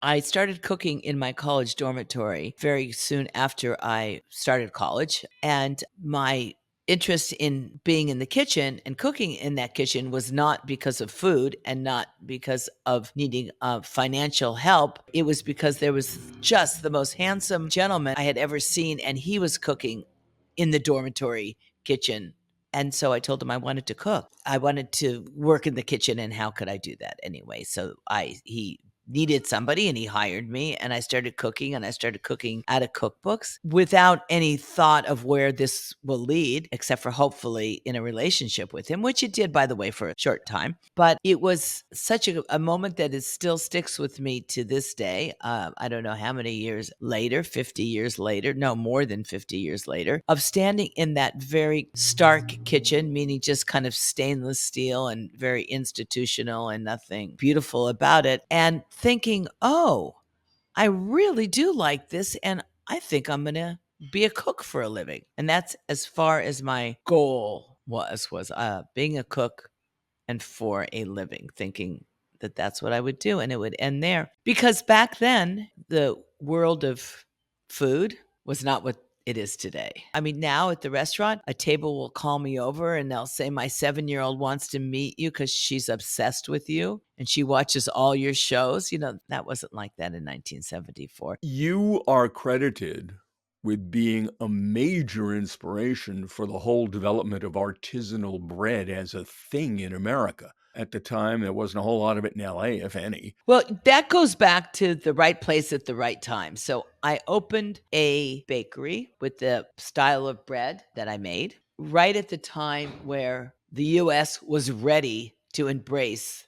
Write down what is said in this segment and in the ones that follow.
I started cooking in my college dormitory very soon after I started college, and my interest in being in the kitchen and cooking in that kitchen was not because of food and not because of needing financial help. It was because there was just the most handsome gentleman I had ever seen, and he was cooking in the dormitory kitchen. And so I told him I wanted to cook. I wanted to work in the kitchen, and how could I do that anyway? So I he needed somebody and he hired me, and I started cooking, and I started cooking out of cookbooks without any thought of where this will lead, except for hopefully in a relationship with him, which it did, by the way, for a short time. But it was such a moment that it still sticks with me to this day. I don't know how many years later, 50 years later, no, more than 50 years later, of standing in that very stark kitchen, meaning just kind of stainless steel and very institutional and nothing beautiful about it, and thinking, oh, I really do like this. And I think I'm going to be a cook for a living. And that's as far as my goal was being a cook and for a living, thinking that that's what I would do and it would end there. Because back then, the world of food was not what it is today. I mean, now at the restaurant, a table will call me over and they'll say, my 7-year-old wants to meet you because she's obsessed with you and she watches all your shows. That wasn't like that in 1974. You are credited with being a major inspiration for the whole development of artisanal bread as a thing in America. At the time, there wasn't a whole lot of it in LA, if any. Well, that goes back to the right place at the right time. So I opened a bakery with the style of bread that I made right at the time where the US was ready to embrace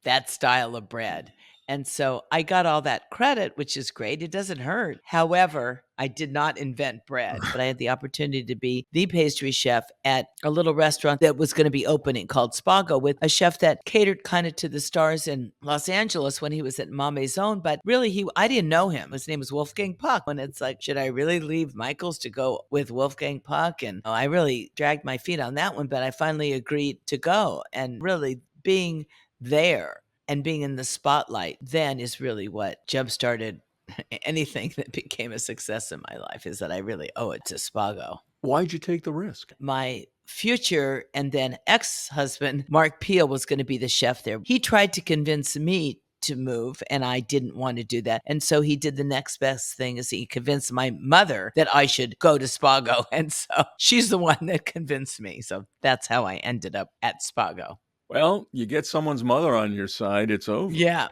that style of bread. And so I got all that credit, which is great. It doesn't hurt. However, I did not invent bread, but I had the opportunity to be the pastry chef at a little restaurant that was going to be opening called Spago, with a chef that catered kind of to the stars in Los Angeles when he was at Ma Maison. But really, I didn't know him. His name was Wolfgang Puck. And it's like, should I really leave Michael's to go with Wolfgang Puck? And I really dragged my feet on that one, but I finally agreed to go. And really being there and being in the spotlight then is really what jump-started anything that became a success in my life, is that I really owe it to Spago. Why'd you take the risk? My future and then ex-husband, Mark Peel, was going to be the chef there. He tried to convince me to move, and I didn't want to do that. And so he did the next best thing, is he convinced my mother that I should go to Spago. And so she's the one that convinced me. So that's how I ended up at Spago. Well, you get someone's mother on your side, it's over. Yeah.